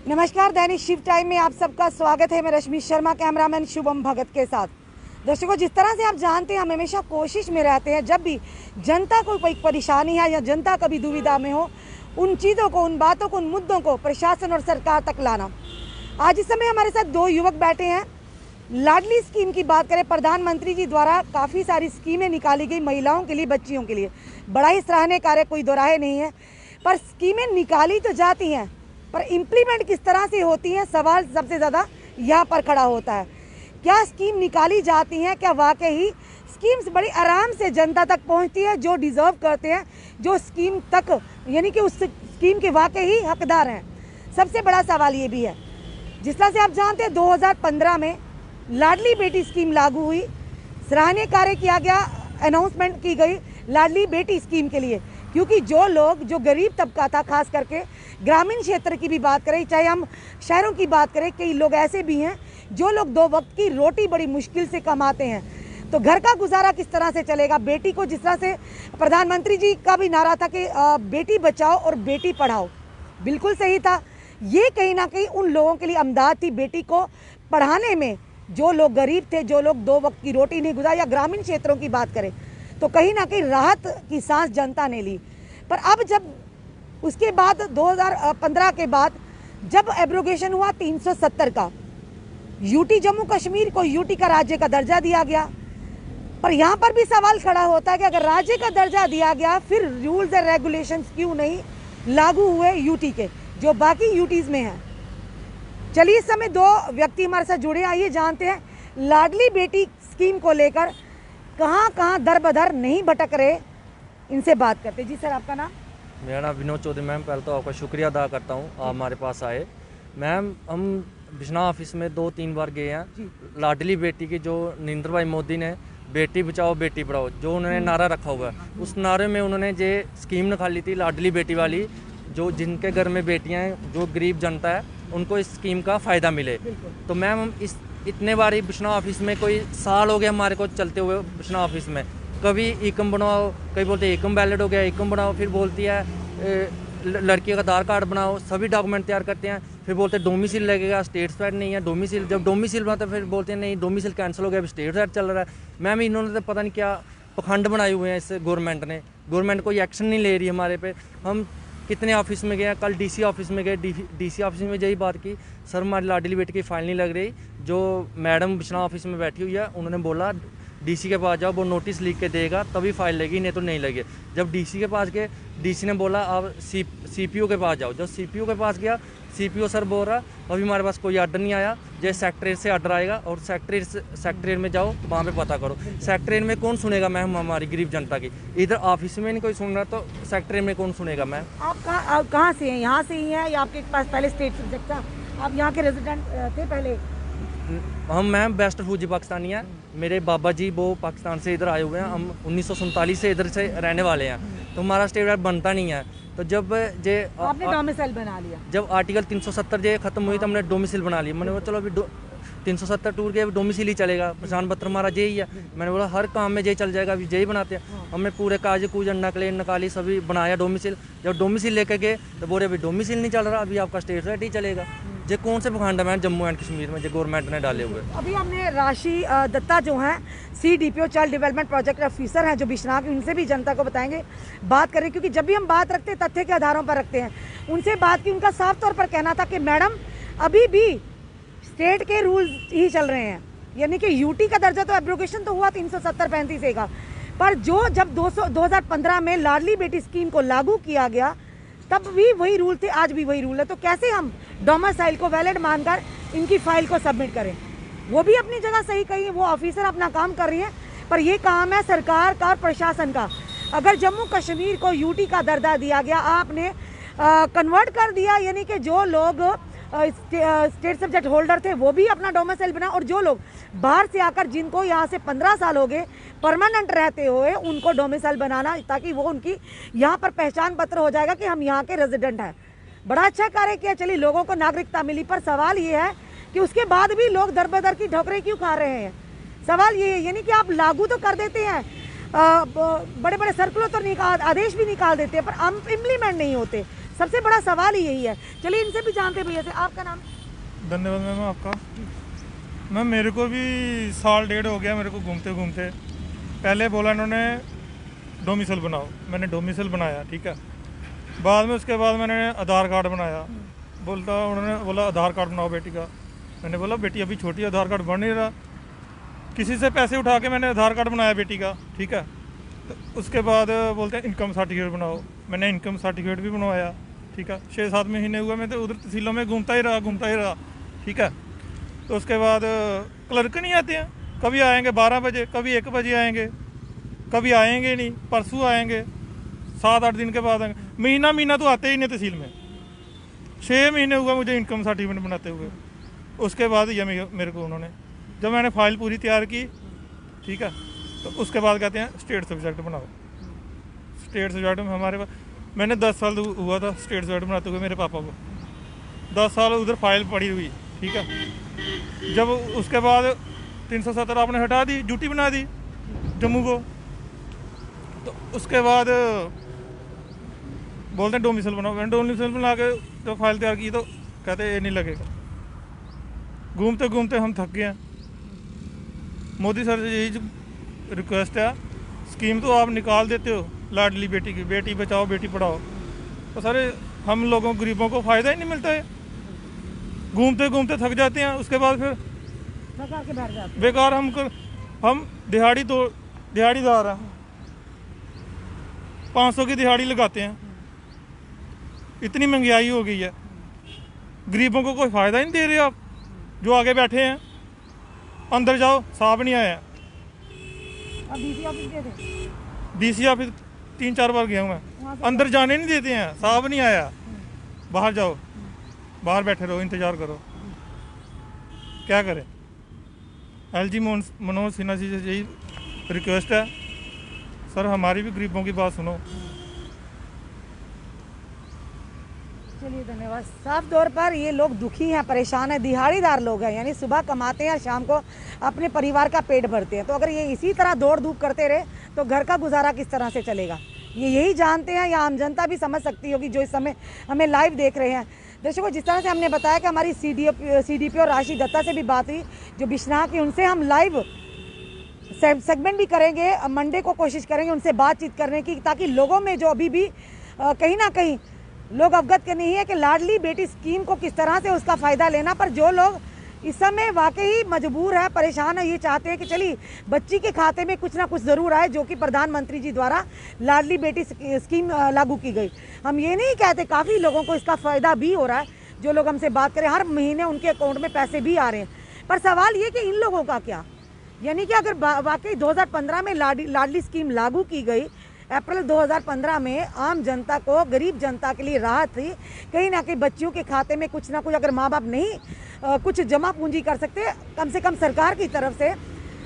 नमस्कार, दैनिक शिव टाइम में आप सबका स्वागत है। मैं रश्मि शर्मा, कैमरामैन शुभम भगत के साथ। दर्शकों, जिस तरह से आप जानते हैं, हम हमेशा कोशिश में रहते हैं जब भी जनता को कोई परेशानी है या जनता कभी दुविधा में हो, उन चीज़ों को, उन बातों को, उन मुद्दों को प्रशासन और सरकार तक लाना। आज इस समय हमारे साथ दो युवक बैठे हैं। लाडली स्कीम की बात करें, प्रधानमंत्री जी द्वारा काफ़ी सारी स्कीमें निकाली गई महिलाओं के लिए, बच्चियों के लिए। बड़ा ही सराहनीय कार्य, कोई दो राहे नहीं है। पर स्कीमें निकाली तो जाती हैं, पर इम्प्लीमेंट किस तरह से होती हैं, सवाल सबसे ज़्यादा यहाँ पर खड़ा होता है। क्या स्कीम निकाली जाती हैं, क्या वाकई स्कीम्स बड़ी आराम से जनता तक पहुँचती है जो डिज़र्व करते हैं, जो स्कीम तक यानी कि उस स्कीम के वाकई ही हकदार हैं? सबसे बड़ा सवाल ये भी है। जिस तरह से आप जानते हैं, 2015 में लाडली बेटी स्कीम लागू हुई, सराहनीय कार्य किया गया, अनाउंसमेंट की गई लाडली बेटी स्कीम के लिए। क्योंकि जो लोग, जो गरीब तबका था, खास करके ग्रामीण क्षेत्र की भी बात करें, चाहे हम शहरों की बात करें, कई लोग ऐसे भी हैं जो लोग दो वक्त की रोटी बड़ी मुश्किल से कमाते हैं। तो घर का गुजारा किस तरह से चलेगा? बेटी को, जिस तरह से प्रधानमंत्री जी का भी नारा था कि बेटी बचाओ और बेटी पढ़ाओ, बिल्कुल सही था। ये कहीं ना कहीं उन लोगों के लिए अमदाद थी। बेटी को पढ़ाने में जो लोग गरीब थे, जो लोग दो वक्त की रोटी नहीं गुजार, या ग्रामीण क्षेत्रों की बात करें, तो कहीं ना कहीं राहत की सांस जनता ने ली। पर अब जब उसके बाद 2015 के बाद जब एब्रोगेशन हुआ 370 का, यूटी जम्मू कश्मीर को यूटी का राज्य का दर्जा दिया गया। पर यहाँ पर भी सवाल खड़ा होता है कि अगर राज्य का दर्जा दिया गया, फिर रूल्स एंड रेगुलेशंस क्यों नहीं लागू हुए यूटी के, जो बाकी यूटीज में हैं? चलिए, इस समय दो व्यक्ति हमारे साथ जुड़े, आइए जानते हैं लाडली बेटी स्कीम को लेकर कहाँ कहाँ दर बदर नहीं भटक रहे, इनसे बात करते। जी सर, आपका नाम? मेरा नाम विनोद चौधरी। मैम, पहले तो आपका शुक्रिया अदा करता हूँ, आप हमारे पास आए। मैम, हम बिजनौर ऑफिस में 2-3 बार गए हैं। लाडली बेटी की, जो नरेंद्र भाई मोदी ने बेटी बचाओ बेटी पढ़ाओ जो उन्होंने नारा रखा हुआ है, उस नारे में उन्होंने ये स्कीम निकाली थी लाडली बेटी वाली, जो जिनके घर में बेटियाँ हैं, जो गरीब जनता है, उनको इस स्कीम का फ़ायदा मिले। तो मैम, हम इतने बार ही बिजनौर ऑफिस में, कोई साल हो गया हमारे को चलते हुए बिजनौर ऑफिस में, कभी एकम बनवाओ, कभी बोलते हैं एकम वैलिड हो गया, एकम बनाओ, फिर बोलती है लड़की का आधार कार्ड बनाओ, सभी डॉक्यूमेंट तैयार करते हैं, फिर बोलते हैं डोमिसिल लगेगा, स्टेट साइड नहीं है डोमिसिल। जब डोमिसिल बनता है फिर बोलते हैं नहीं, डोमिसिल कैंसिल हो गया, स्टेट साइड चल रहा है। मैम, इन्होंने तो पता नहीं क्या पखंड बनाए हुए हैं इस गवर्नमेंट ने। गवर्नमेंट कोई एक्शन नहीं ले रही हमारे पे। हम कितने ऑफिस में गए, कल डीसी ऑफिस में गए, डीसी ऑफिस में यही बात की, सर हमारी लाडली बेटी की फाइल नहीं लग रही। जो मैडम बिजनौर ऑफिस में बैठी हुई है, उन्होंने बोला डीसी के पास जाओ, वो नोटिस लिख के देगा तभी फाइल लगी, नहीं तो नहीं लगे। जब डीसी के पास गए, डीसी ने बोला आप सीपीओ के पास जाओ। जब सीपीओ के पास गया, सीपीओ सर बोल रहा अभी हमारे पास कोई आर्डर नहीं आया, जैसे सेक्रेटरीट से आर्डर आएगा और सेक्रेटरीट में जाओ, वहाँ पे पता करो। सेक्रेटरीट में कौन सुनेगा मैम हमारी गरीब जनता की? इधर ऑफिस में नहीं कोई सुन रहा, तो सेक्रेटरीट में कौन सुनेगा मैम? आप कहाँ से हैं? यहाँ से ही हैं या आपके पास पहले स्टेट सब्जेक्ट था? आप यहाँ के रेजिडेंट थे पहले? हम मैम वेस्ट फौजी पाकिस्तानी हैं। मेरे बाबा जी वो पाकिस्तान से इधर आए हुए हैं। हम 1947 से इधर से रहने वाले हैं, तो हमारा स्टेट बनता नहीं है। तो जब जे आपने डोमिसाइल बना लिया, जब आर्टिकल 370 जे खत्म हुई, तो हमने डोमिसिल बना लिया। मैंने बोला चलो अभी 370 टूर के डोमिसिल ही चलेगा, पहचान पत्र हमारा यही है। मैंने बोला हर काम में यही चल जाएगा, अभी यही बनाते हैं। हमने पूरे कागज कूज नकले निकाली, सभी बनाया डोमिसिल। जब डोमिसिल लेके गए तो बोले अभी डोमिसिल नहीं चल रहा, अभी आपका स्टेट साइड ही चलेगा। ये कौन से पखंड है जम्मू एंड कश्मीर में जो गवर्नमेंट ने डाले हुए? अभी हमने राशि दत्ता जो हैं CDPO child development project officer हैं, जो बिजनौर की, उनसे भी जनता को बताएंगे, बात करें। क्योंकि जब भी हम बात रखते हैं तथ्य के आधारों पर रखते हैं। उनसे बात की, उनका साफ तौर पर कहना था कि मैडम अभी भी स्टेट के रूल ही चल रहे हैं, यानी कि यूटी का दर्जा तो एब्रोगेशन तो हुआ 370-35 का, पर जो जब 2015 में लाडली बेटी स्कीम को लागू किया गया, तब भी वही रूल थे, आज भी वही रूल है। तो कैसे हम डोमिसाइल को वैलिड मानकर इनकी फाइल को सबमिट करें? वो भी अपनी जगह सही कही है, वो ऑफिसर अपना काम कर रही है, पर ये काम है सरकार का और प्रशासन का। अगर जम्मू कश्मीर को यूटी का दर्जा दिया गया, आपने कन्वर्ट कर दिया, यानी कि जो लोग स्टेट सब्जेक्ट होल्डर थे वो भी अपना डोमिसाइल बना, और जो लोग बाहर से आकर, जिनको यहाँ से 15 साल हो गए परमानेंट रहते हुए, उनको डोमिसाइल बनाना, ताकि वो उनकी यहाँ पर पहचान पत्र हो जाएगा कि हम यहाँ के रेजिडेंट हैं। बड़ा अच्छा कार्य किया। चलिए, लोगों को नागरिकता मिली, पर सवाल ये है कि उसके बाद भी लोग दर बदर की ठोकरें क्यों खा रहे हैं? सवाल ये है, यानी कि आप लागू तो कर देते हैं, बड़े बड़े सर्कुलर तो आदेश भी निकाल देते हैं, पर इम्प्लीमेंट नहीं होते। सबसे बड़ा सवाल ही यही है। चलिए इनसे भी जानते हैं भैया से। आपका नाम? धन्यवाद मैम आपका। मैम मेरे को भी साल डेढ़ हो गया मेरे को घूमते घूमते। पहले बोला इन्होंने डोमिसल बनाओ, मैंने डोमिसल बनाया, ठीक है। बाद में उसके बाद मैंने आधार कार्ड बनाया, उन्होंने बोला आधार कार्ड बनाओ बेटी का। मैंने बोला बेटी अभी छोटी, आधार कार्ड बन नहीं रहा। किसी से पैसे उठा के मैंने आधार कार्ड बनाया बेटी का, ठीक है। तो उसके बाद बोलते हैं इनकम सर्टिफिकेट बनाओ, मैंने इनकम सर्टिफिकेट भी बनवाया, ठीक है। 6-7 महीने हुए मैं तो उधर तहसीलों में घूमता ही रहा, ठीक है। तो उसके बाद क्लर्क नहीं आते हैं, कभी आएंगे 12 बजे, कभी 1 बजे आएंगे, कभी आएंगे नहीं, परसों आएंगे, 7-8 दिन के बाद आएंगे। महीना तो आते ही नहीं तहसील में। 6 महीने हुआ मुझे इनकम सर्टिफिकेट बनाते हुए। उसके बाद ये मेरे को उन्होंने, जब मैंने फाइल पूरी तैयार की, ठीक है, तो उसके बाद कहते हैं स्टेट सब्जेक्ट बनाओ। स्टेट सब्जेक्ट में हमारे पास, मैंने 10 साल हुआ था स्टेट सब्जेक्ट बनाते हुए मेरे पापा को। 10 साल उधर फाइल पड़ी हुई, ठीक है। जब उसके बाद 370 आपने हटा दी, ड्यूटी बना दी जम्मू को, तो उसके बाद बोलते हैं डोमिसल बनाओ। मैंने डोमिसल बना के जब फाइल तैयार की तो कहते ये नहीं लगेगा। घूमते घूमते हम थक गए हैं। मोदी सर से यही रिक्वेस्ट है, स्कीम तो आप निकाल देते हो लाडली बेटी की, बेटी बचाओ बेटी पढ़ाओ, तो सारे हम लोगों गरीबों को फ़ायदा ही नहीं मिलता है। घूमते घूमते थक जाते हैं, उसके बाद फिर थका के बैठ जाते हैं। बेकार हम दिहाड़ीदार हैं, 500 की दिहाड़ी लगाते हैं। इतनी महंगाई हो गई है, गरीबों को कोई फ़ायदा ही नहीं दे रहे आप। जो आगे बैठे हैं, अंदर जाओ, साहब नहीं आया। अब डीसी ऑफिस गए थे? डीसी ऑफिस 3-4 बार गया हूँ मैं, अंदर जाने नहीं देते हैं, साहब नहीं आया। बाहर जाओ, बाहर बैठे रहो, इंतज़ार करो, क्या करें। एलजी मनोज सिन्हा जी से यही रिक्वेस्ट है, सर हमारी भी गरीबों की बात सुनो। चलिए धन्यवाद। साफ तौर पर ये लोग दुखी हैं, परेशान हैं, दिहाड़ीदार लोग हैं, यानी सुबह कमाते हैं और शाम को अपने परिवार का पेट भरते हैं। तो अगर ये इसी तरह दौड़ धूप करते रहे तो घर का गुजारा किस तरह से चलेगा, ये यही जानते हैं, या आम जनता भी समझ सकती होगी जो इस समय हमें लाइव देख रहे हैं। दर्शकों, जिस तरह से हमने बताया कि हमारी CDP और राशि दत्ता से भी बात हुई जो बिश्नाह की, उनसे हम लाइव सेगमेंट भी करेंगे, मंडे को कोशिश करेंगे उनसे बातचीत करने की, ताकि लोगों में जो अभी भी कहीं ना कहीं लोग अवगत करनी है कि लाडली बेटी स्कीम को किस तरह से उसका फ़ायदा लेना। पर जो लोग इस समय वाकई मजबूर है, परेशान है, ये चाहते हैं कि चलिए बच्ची के खाते में कुछ ना कुछ ज़रूर आए, जो कि प्रधानमंत्री जी द्वारा लाडली बेटी स्कीम लागू की गई। हम ये नहीं कहते, काफ़ी लोगों को इसका फ़ायदा भी हो रहा है। जो लोग हमसे बात करें, हर महीने उनके अकाउंट में पैसे भी आ रहे हैं। पर सवाल ये कि इन लोगों का क्या, यानी कि अगर वाकई 2015 में लाडली स्कीम लागू की गई, अप्रैल 2015 में आम जनता को, गरीब जनता के लिए राहत थी, कहीं ना कहीं बच्चियों के खाते में कुछ ना कुछ, अगर माँ बाप नहीं कुछ जमा पूंजी कर सकते, कम से कम सरकार की तरफ से,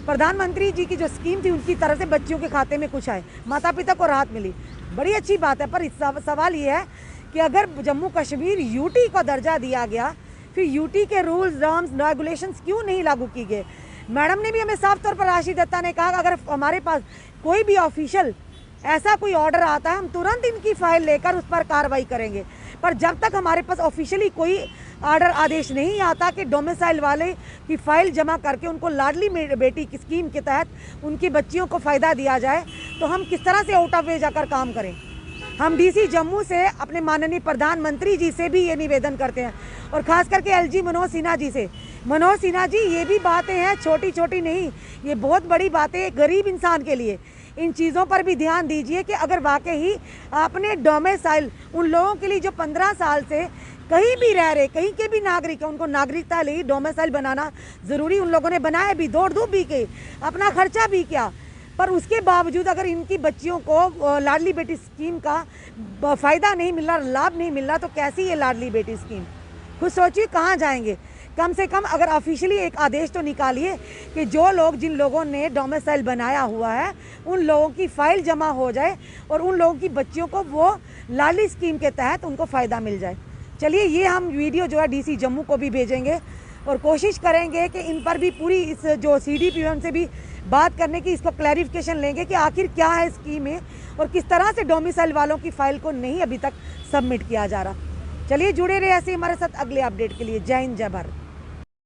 प्रधानमंत्री जी की जो स्कीम थी उनकी तरफ से बच्चियों के खाते में कुछ आए, माता पिता को राहत मिली, बड़ी अच्छी बात है। पर सवाल ये है कि अगर जम्मू कश्मीर यूटी को दर्जा दिया गया, फिर यूटी के रूल्स नॉर्म्स रेगुलेशंस क्यों नहीं लागू की गए। मैडम ने भी हमें साफ तौर पर, राशि दत्ता ने कहा अगर हमारे पास कोई भी ऑफिशियल ऐसा कोई ऑर्डर आता है, हम तुरंत इनकी फाइल लेकर उस पर कार्रवाई करेंगे। पर जब तक हमारे पास ऑफिशियली कोई ऑर्डर आदेश नहीं आता कि डोमिसाइल वाले की फाइल जमा करके उनको लाडली बेटी की स्कीम के तहत उनकी बच्चियों को फ़ायदा दिया जाए, तो हम किस तरह से आउट ऑफ वे जाकर काम करें। हम डीसी जम्मू से अपने माननीय प्रधानमंत्री जी से भी ये निवेदन करते हैं, और ख़ास करके एलजी मनोज सिन्हा जी से। मनोज सिन्हा जी, ये भी बातें हैं छोटी छोटी नहीं, ये बहुत बड़ी बातें गरीब इंसान के लिए। इन चीज़ों पर भी ध्यान दीजिए कि अगर वाकई ही आपने डोमिसाइल उन लोगों के लिए जो 15 साल से कहीं भी रह रहे, कहीं के भी नागरिक हैं, उनको नागरिकता ली, डोमिसाइल बनाना ज़रूरी, उन लोगों ने बनाया भी, दौड़ धूप भी की, अपना खर्चा भी किया। पर उसके बावजूद अगर इनकी बच्चियों को लाडली बेटी स्कीम का फ़ायदा नहीं मिल रहा, लाभ नहीं मिल रहा, तो कैसी ये लाडली बेटी स्कीम, खुद सोचिए कहाँ जाएंगे। कम से कम अगर ऑफिशियली एक आदेश तो निकालिए कि जो लोग, जिन लोगों ने डोमिसाइल बनाया हुआ है, उन लोगों की फ़ाइल जमा हो जाए और उन लोगों की बच्चियों को वो लाडली स्कीम के तहत उनको फ़ायदा मिल जाए। चलिए, ये हम वीडियो जो है डीसी जम्मू को भी भेजेंगे और कोशिश करेंगे कि इन पर भी पूरी, इस जो CDP है उनसे भी बात करने की, इसको क्लैरिफिकेशन लेंगे कि आखिर क्या है स्कीम में और किस तरह से डोमिसाइल वालों की फाइल को नहीं अभी तक सबमिट किया जा रहा। चलिए जुड़े रहे ऐसे हमारे साथ अगले अपडेट के लिए। जय हिंद, जय भारत।